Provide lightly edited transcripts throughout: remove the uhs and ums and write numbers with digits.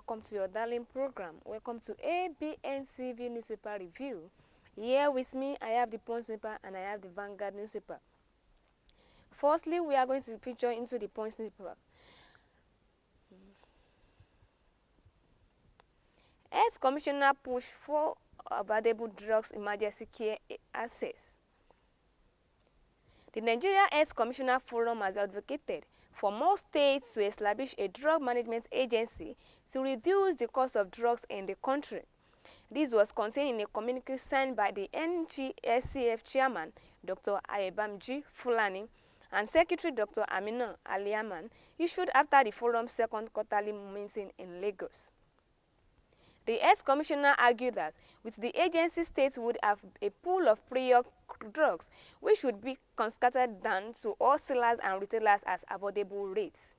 welcome to your darling program. Welcome to ABNCV Newspaper Review. Here with me, I have the Punch newspaper and I have the Vanguard newspaper. Firstly, we are going to feature into the Punch newspaper. Health Commissioner push for available drugs emergency care access. The Nigeria Health Commissioner Forum has advocated for more states to establish a drug management agency to reduce the cost of drugs in the country. This was contained in a communique signed by the NGSCF chairman, Dr. Ayebamji Fulani, and Secretary Dr. Amina Aliaman, issued after the forum's second quarterly meeting in Lagos. The Health Commissioner argued that with the agency, states would have a pool of prior drugs which would be cascaded down to all sellers and retailers at affordable rates.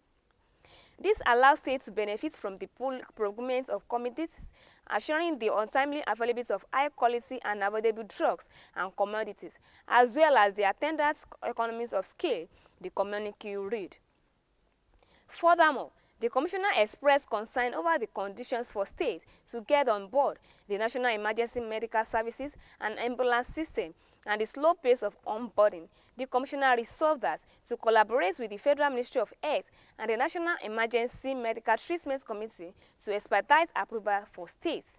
This allows states to benefit from the pool procurement of commodities, assuring the untimely availability of high-quality and affordable drugs and commodities, as well as the attendant economies of scale, the communique read. Furthermore, the Commissioner expressed concern over the conditions for states to get on board the National Emergency Medical Services and Ambulance System and the slow pace of onboarding. The Commissioner resolved that to collaborate with the Federal Ministry of Health and the National Emergency Medical Treatment Committee to expedite approval for states.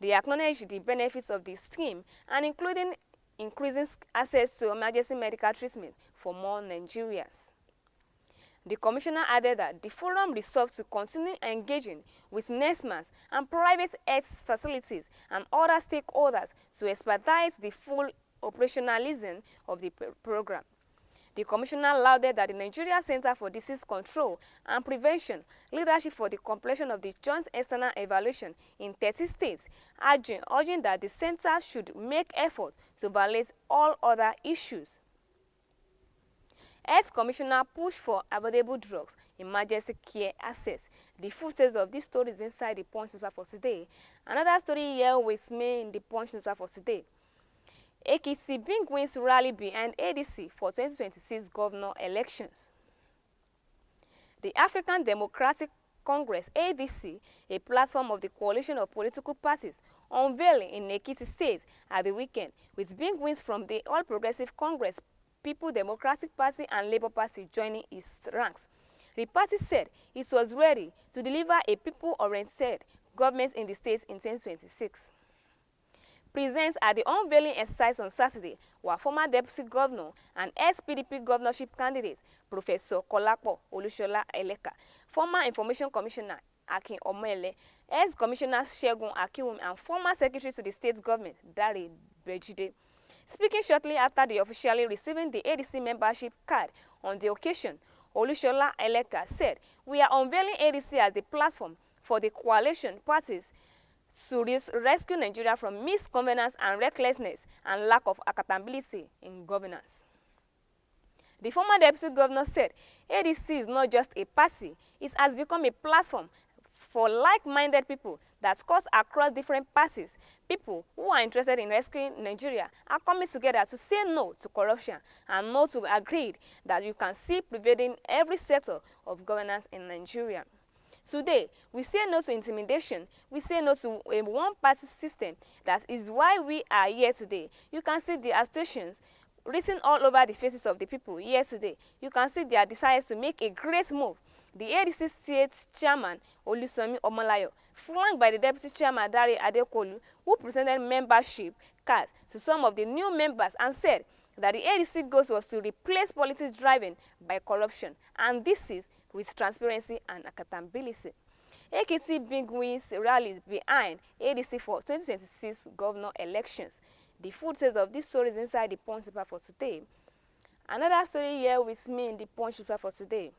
They acknowledged the benefits of the scheme and including increasing access to emergency medical treatment for more Nigerians. The Commissioner added that the forum resolved to continue engaging with NESMAs and private health facilities and other stakeholders to expedite the full operationalism of the program. The Commissioner lauded that the Nigeria Center for Disease Control and Prevention leadership for the completion of the joint external evaluation in 30 states, urging that the center should make efforts to balance all other issues. Health Commissioner pushed for available drugs, emergency care access. The full text of this story is inside the Punch newspaper for today. Another story here with me in the Punch newspaper for today. Ekiti Bing wins rally behind ADC for 2026 governor elections. The African Democratic Congress, ADC, a platform of the coalition of political parties, unveiling in Ekiti State at the weekend, with big wins from the All Progressive Congress, People Democratic Party and Labour Party joining its ranks. The party said it was ready to deliver a people-oriented government in the state in 2026. Present at the unveiling exercise on Saturday were former Deputy Governor and ex-PDP governorship candidate Professor Kolapo Olusola Eleka, former Information Commissioner Akin Omoele, ex-Commissioner Segun Akiwumi, and former Secretary to the State Government Dare Bejide. Speaking shortly after the officially receiving the ADC membership card on the occasion, Olusola Eleka said, "We are unveiling ADC as the platform for the coalition parties to rescue Nigeria from misgovernance and recklessness and lack of accountability in governance." The former deputy governor said, "ADC is not just a party, it has become a platform for like-minded people that cuts across different parties. People who are interested in rescuing Nigeria are coming together to say no to corruption and no to agreed that you can see prevailing every sector of governance in Nigeria. Today, we say no to intimidation. We say no to a one-party system. That is why we are here today. You can see the agitations written all over the faces of the people here today. You can see their desires to make a great move. The ADC State Chairman Olusomi Omolayo, flanked by the Deputy Chairman Dare Adekolu, who presented membership cards to some of the new members and said that the ADC goal was to replace politics driven by corruption, and this is with transparency and accountability. Ekiti Big wins rallies behind ADC for 2026 governor elections. The full text of this story is inside the Punch paper for today. Another story here with me in the Punch paper for today.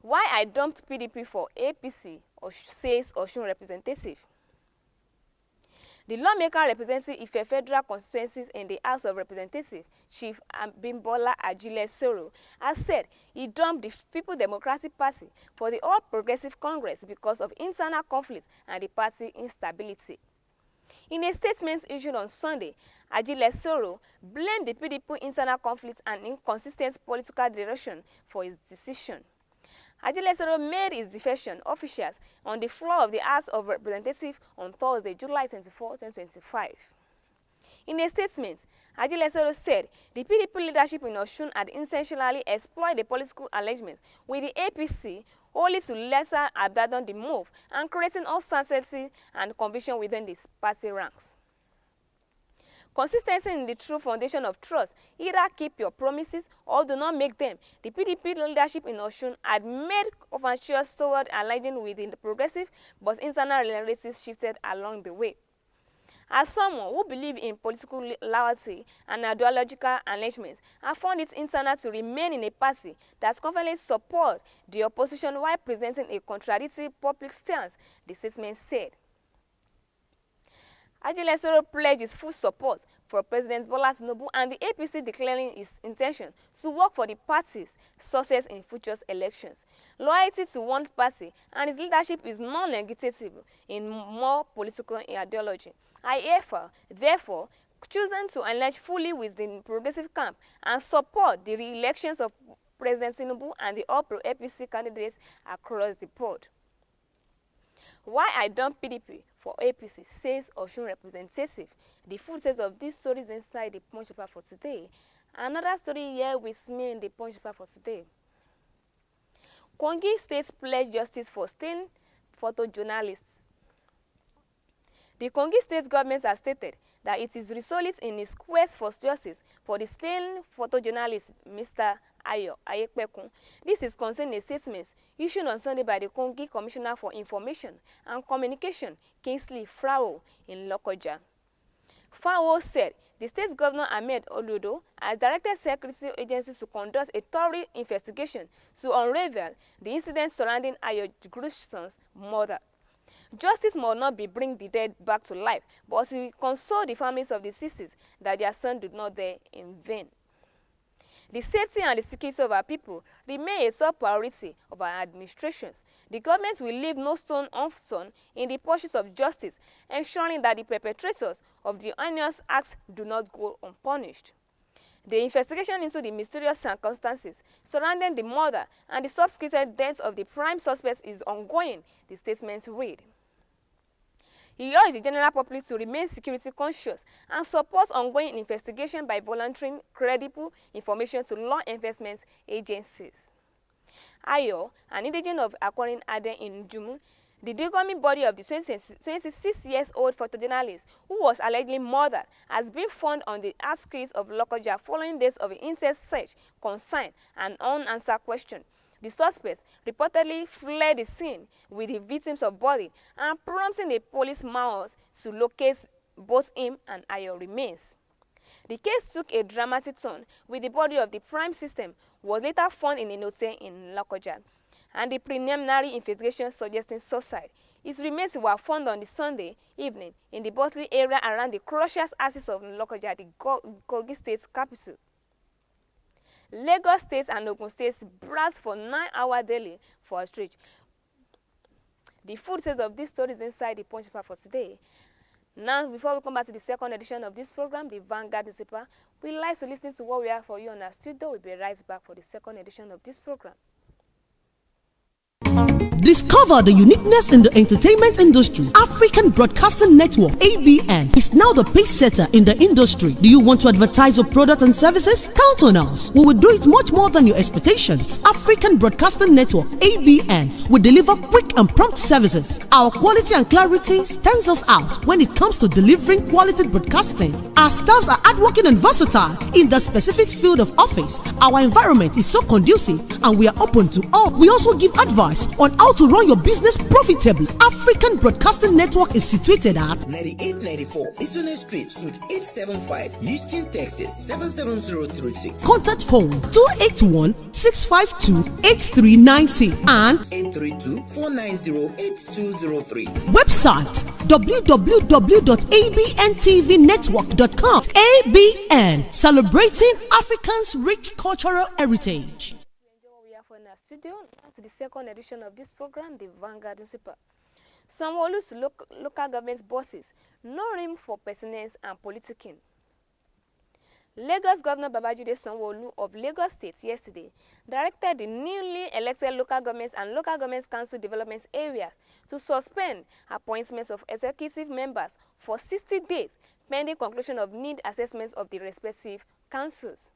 Why I dumped PDP for APC, says OSUN representative. The lawmaker representing Ife federal constituencies in the House of Representatives, Chief Abimbola Ajile Soro, has said he dumped the People Democratic Party for the All Progressive Congress because of internal conflict and the party instability. In a statement issued on Sunday, Ajile Soro blamed the PDP internal conflict and inconsistent political direction for his decision. Ajilesoro made his defection officials on the floor of the House of Representatives on Thursday, July 24, 2025. In a statement, Ajilesoro said the PDP leadership in OSUN had intentionally exploited the political arrangements with the APC only to later abandon the move and creating uncertainty and confusion within the party ranks. Consistency in the true foundation of trust, either keep your promises or do not make them. The PDP leadership in OSUN had made overtures toward aligning with the progressive, but internal narratives shifted along the way. As someone who believes in political loyalty and ideological arrangements, I found it internal to remain in a party that confidently supports the opposition while presenting a contradictory public stance, the statement said. Ajilesoro pledged his full support for President Bola Tinubu and the APC, declaring its intention to work for the party's success in future elections. Loyalty to one party and its leadership is non-negotiable in more political ideology. I therefore chosen to align fully with the progressive camp and support the re-elections of President Tinubu and the all pro-APC candidates across the board. Why I dumped PDP for APC, says OSUN representative. The footage of these stories inside the Punch paper for today. Another story here with me in the Punch paper for today. Kogi State pledged justice for stain photojournalists. The Kogi State government has stated that it is resolute in its quest for justice for the slain photojournalist Mr. Ayo Ayekpekun. This is contained in a statement issued on Sunday by the Kogi Commissioner for Information and Communication, Kingsley Frao, in Lokoja. Frao said the state governor Ahmed Oludo has directed security agencies to conduct a thorough investigation to unravel the incident surrounding Ayo Gruson's murder. Justice must not be bring the dead back to life, but to console the families of the deceased that their son did not die in vain. The safety and the security of our people remain a top priority of our administrations. The government will leave no stone unturned in the pursuit of justice, ensuring that the perpetrators of the heinous acts do not go unpunished. The investigation into the mysterious circumstances surrounding the murder and the subsequent death of the prime suspects is ongoing, the statement read. He urged the general public to remain security conscious and support ongoing investigation by volunteering credible information to law enforcement agencies. Ayo, an indigent of Akwarin Ade in Jumu, the Dugami body of the 26-year-old photojournalist who was allegedly murdered has been found on the outskirts of Lokoja following days of intense search, concern, and unanswered questions. The suspects reportedly fled the scene with the victims of body and prompting the police mouths to locate both him and Ayo remains. The case took a dramatic turn with the body of the prime system was later found in a hotel in Lokoja, and the preliminary investigation suggesting suicide. His remains were found on the Sunday evening in the bustling area around the crucial axis of Lokoja, the Kogi State capital. Lagos State and Ogun State brass for 9 hours daily for a stretch. The full details of these stories inside the Punch paper for today. Now, before we come back to the second edition of this program, the Vanguard newspaper, we like to listen to what we have for you on our studio. We'll be right back for the second edition of this program. Discover the uniqueness in the entertainment industry. African Broadcasting Network, ABN, is now the pace setter in the industry. Do you want to advertise your product and services? Count on us. We will do it much more than your expectations. African Broadcasting Network, ABN, will deliver quick and prompt services. Our quality and clarity stands us out when it comes to delivering quality broadcasting. Our staffs are hardworking and versatile in the specific field of office. Our environment is so conducive and we are open to all. We also give advice on how to run your business profitably. African Broadcasting Network is situated at 9894 Eastern Street, Suite 875, Houston, Texas 77036. Contact phone 281-652-8396 and 832-490-8203. Website www.abntvnetwork.com. ABN, celebrating Africans' rich cultural heritage. In our studio, to the second edition of this program, the Vanguard newspaper. Sanwo-Olu's local government bosses, no room for personals and politicking. Lagos Governor Babajide Sanwo-Olu of Lagos State yesterday directed the newly elected local governments and local government council development areas to suspend appointments of executive members for 60 days pending conclusion of need assessments of the respective councils.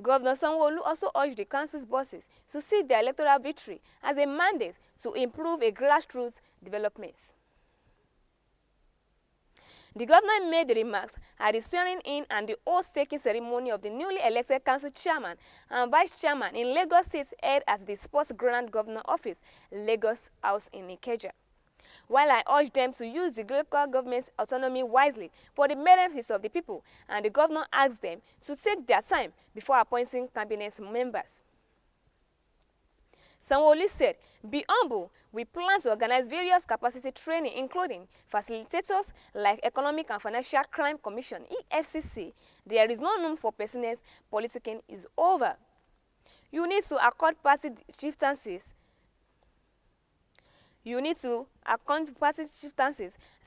Governor Sanwo-Olu also urged the council's bosses to see their electoral victory as a mandate to improve a grassroots development. The governor made the remarks at the swearing-in and the oath-taking ceremony of the newly elected council chairman and vice chairman in Lagos State held at the Sports Grand Governor Office, Lagos House in Ikeja. While I urged them to use the local government's autonomy wisely for the benefits of the people, and the governor asked them to take their time before appointing cabinet members. Sanwo-Olu said, "Be humble. We plan to organize various capacity training, including facilitators like Economic and Financial Crime Commission (EFCC). There is no room for personal politicking is over. You need to accord party chieftaincies.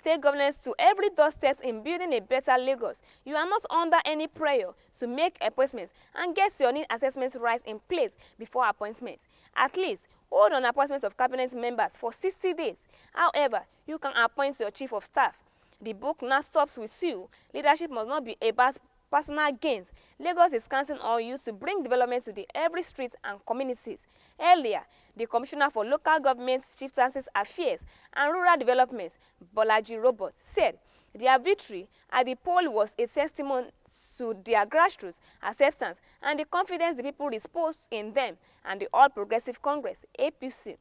Take governance to every doorstep in building a better Lagos. You are not under any pressure to make appointments and get your need assessment rights in place before appointment. At least, hold on appointment of cabinet members for 60 days. However, you can appoint your chief of staff. The book now stops with you. Leadership must not be about personal gains. Lagos is counting on you to bring development to every street and communities." Earlier, the Commissioner for Local Government, Chieftaincies Affairs and Rural Development, Bolaji Robert, said their victory at the poll was a testimony to their grassroots acceptance and the confidence the people repose in them and the All Progressive Congress, APC.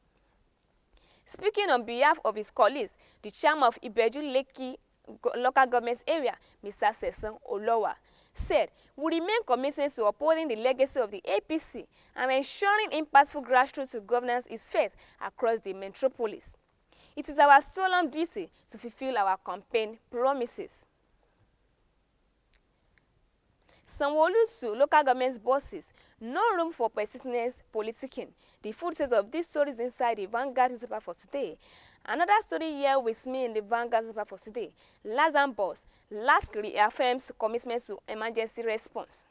Speaking on behalf of his colleagues, the chairman of Ibeju-Lekki local government area, Mr. Sesan Olowa, said, "We remain committed to upholding the legacy of the APC and ensuring impactful grassroots governance is felt across the metropolis. It is our solemn duty to fulfill our campaign promises." Sanwo-Olu to local government bosses, "No room for persistence politicking." The footage of these stories inside the Vanguard newspaper for today. Another story here with me in the Vanguard newspaper for today. Lazan boss, LASK reaffirms commitment to emergency response.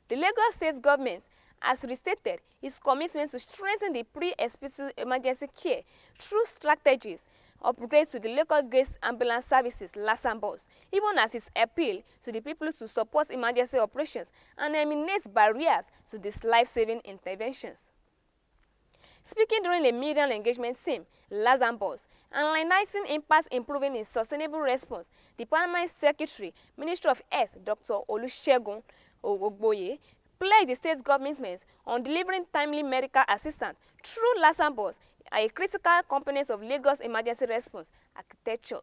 The Lagos State government has restated its commitment to strengthen the pre-hospital emergency care through strategies, upgrades to the local gas ambulance services, LASAN bus, even as its appeal to the people to support emergency operations and eliminate barriers to these life-saving interventions. Speaking during a media engagement theme, LASAN bus, analyzing impacts improving in sustainable response, the Permanent Secretary, Ministry of Health, Dr. Olusegun Ogboye, pledged the state government on delivering timely medical assistance through LASAN bus, a critical component of Lagos emergency response architecture.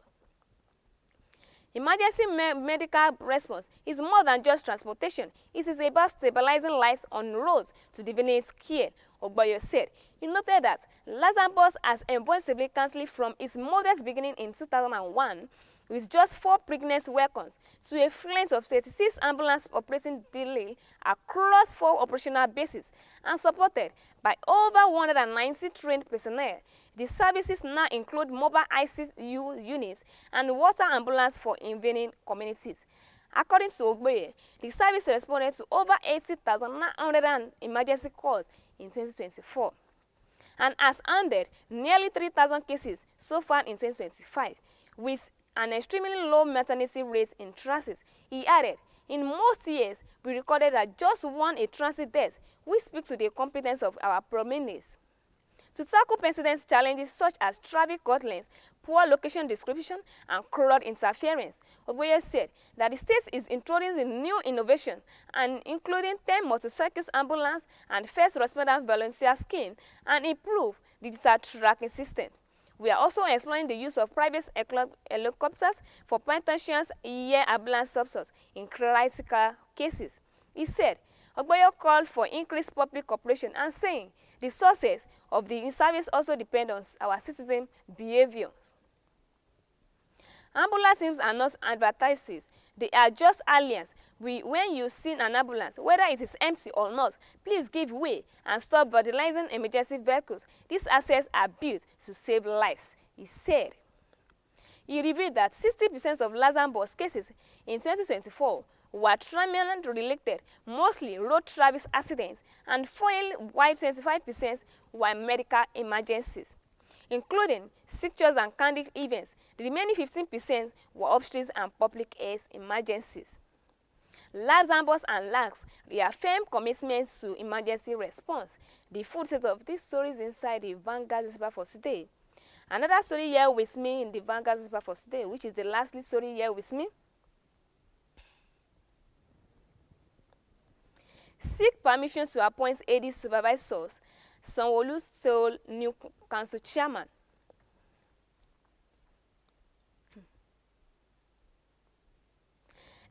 Emergency medical response is more than just transportation. It is about stabilizing lives on roads to divinate care, Ogboye said. He noted that LASAN bus has evolved significantly from its modest beginning in 2001 with just 4 pregnant vehicles to a fleet of 36 ambulance operating daily across 4 operational bases and supported by over 190 trained personnel. The services now include mobile ICU units and water ambulance for intervening communities. According to Ogboye, the service responded to over 80,900 emergency calls in 2024 and has handled nearly 3,000 cases so far in 2025, with an extremely low maternity rate in transit. He added, "In most years, we recorded that just a transit death, which speaks to the competence of our prominence." To tackle persistent challenges such as traffic guidelines, poor location description, and crowd interference, Ogboye said that the state is introducing new innovations and including 10 motorcycles ambulance and first responder volunteer scheme and improve digital tracking system. We are also exploring the use of private helicopters for potential air ambulance support in critical cases. He said, Ogboye called for increased public cooperation and saying the success of the service also depends on our citizen behaviors. Ambulance teams are not advertisements, they are just aliens. When you see an ambulance, whether it is empty or not, please give way and stop vandalizing emergency vehicles. These assets are built to save lives, he said. He revealed that 60% of Lazarus cases in 2024 were trauma-related, mostly road traffic accidents, and while 25% were medical emergencies, including seizures and cardiac events. The remaining 15% were obstetrics and public health emergencies. Lazarus and LAX reaffirmed commitments to emergency response. The full set of these stories inside the Vanguard newspaper for today. Another story here with me in the Vanguard newspaper for today, which is the lastly story here with me. Seek permission to appoint AD supervisors. Sanwo-Olu stole new council chairman.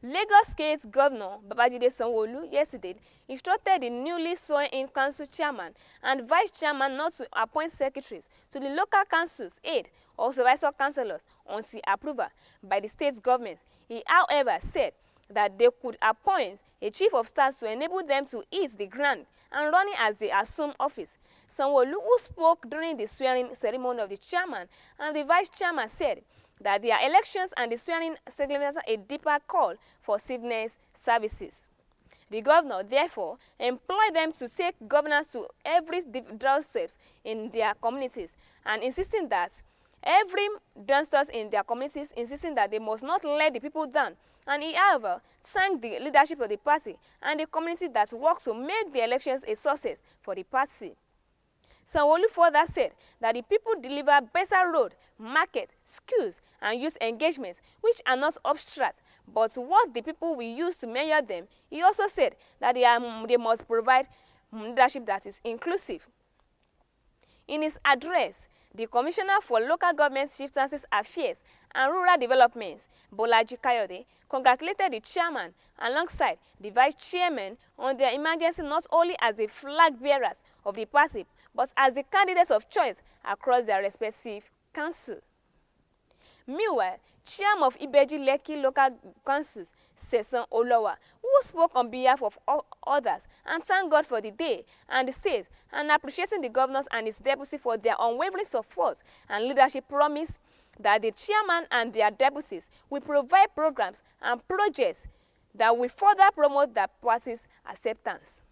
Lagos State Governor Babajide Sanwo-Olu yesterday instructed the newly sworn-in council chairman and vice chairman not to appoint secretaries to the local council's aid or supervisor councillors until approval by the state government. He, however, said that they could appoint a chief of staff to enable them to hit the ground and running as they assume office. Sanwo-Olu, who spoke during the swearing ceremony of the chairman and the vice chairman, said that their elections and the swearing signaled a deeper call for civil services. The governor, therefore, employed them to take governance to every doorstep in their communities and insisting that every downstairs in their communities, insisting that they must not let the people down. And he, however, thanked the leadership of the party and the community that worked to make the elections a success for the party. Sanwo-Olu further said that the people deliver better road, market, schools, and youth engagement, which are not abstract, but what the people will use to measure them. He also said that they must provide leadership that is inclusive. In his address, the Commissioner for Local Government Chieftaincy Affairs and Rural Development, Bolaji Kayode, congratulated the chairman alongside the vice chairman on their emergency not only as the flag bearers of the party, but as the candidates of choice across their respective councils. Meanwhile, chairman of Ibeji-Lekki Local Councils, Sesan Olowa, who spoke on behalf of others and thanked God for the day and the state and appreciating the governors and his deputy for their unwavering support and leadership, promised that the chairman and their deputies will provide programs and projects that will further promote the party's acceptance.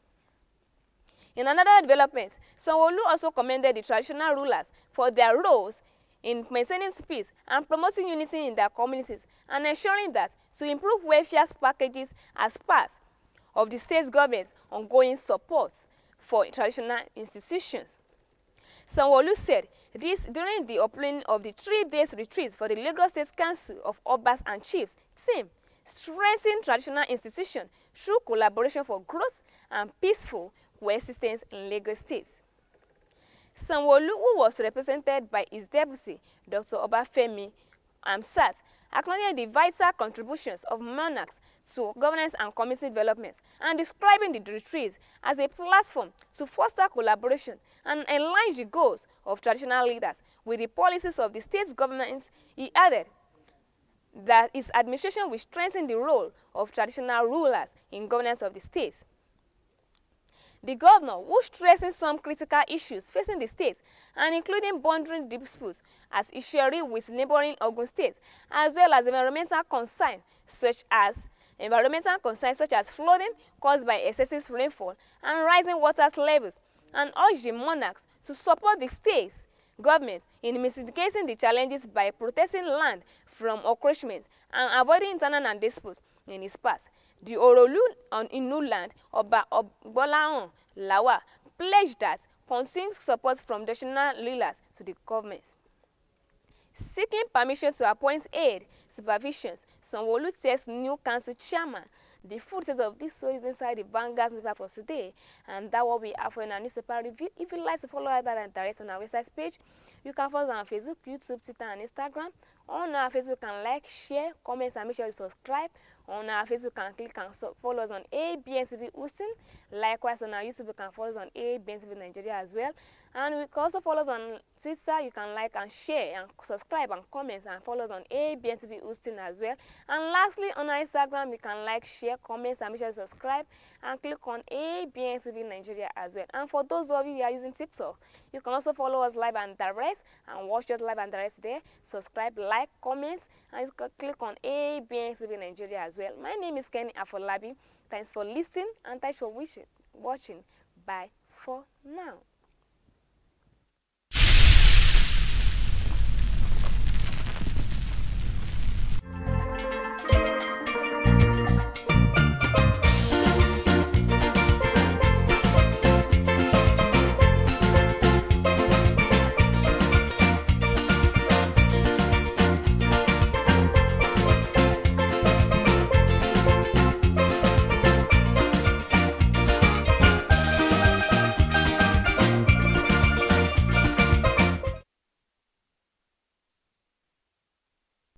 In another development, Sanwo-Olu also commended the traditional rulers for their roles in maintaining peace and promoting unity in their communities and ensuring that to improve welfare packages as part of the state government's ongoing support for traditional institutions. Sanwo-Olu said this during the opening of the 3-day retreat for the Lagos State Council of Obas and Chiefs team, strengthening traditional institutions through collaboration for growth and peaceful coexistence in Lagos State. Sanwo-Olu, who was represented by his deputy, Dr. Obafemi Amsat, acknowledged the vital contributions of monarchs to governance and community development and describing the retreat as a platform to foster collaboration and align the goals of traditional leaders with the policies of the state's government. He added that his administration will strengthen the role of traditional rulers in governance of the state. The governor, who stressing some critical issues facing the state and including boundary disputes as Isheri with neighboring Ogun State, as well as environmental concerns such as flooding caused by excessive rainfall and rising water levels, and urged the monarchs to support the state's government in mitigating the challenges by protecting land from encroachment and avoiding internal disputes in its path. The Orolu on Inu land, Oba Ogbolahan Lawa, pledged that continued support from national leaders to the government. Seeking permission to appoint aid supervisions, Sanwo-Olu says new council chairman. The full set of this story is inside the Vanguard newspaper for today, and that what we have for our newspaper review. If you'd like to follow us and direct on our website page, you can follow us on Facebook, YouTube, Twitter, and Instagram. On our Facebook, you can like, share, comment, and make sure you subscribe. On our Facebook, you can click and follow us on ABNTV OSUN. Likewise, on our YouTube, you can follow us on ABNTV Nigeria as well. And you can also follow us on Twitter. You can like and share and subscribe and comment and follow us on ABNTV OSUN as well. And lastly, on our Instagram, you can like, share, comment, and make sure to subscribe and click on ABNTV Nigeria as well. And for those of you who are using TikTok, you can also follow us live and direct and watch us live and direct there. Subscribe, like, comment, and you can click on ABNTV Nigeria as well. My name is Kenny Afolabi. Thanks for listening and thanks for watching. Bye for now.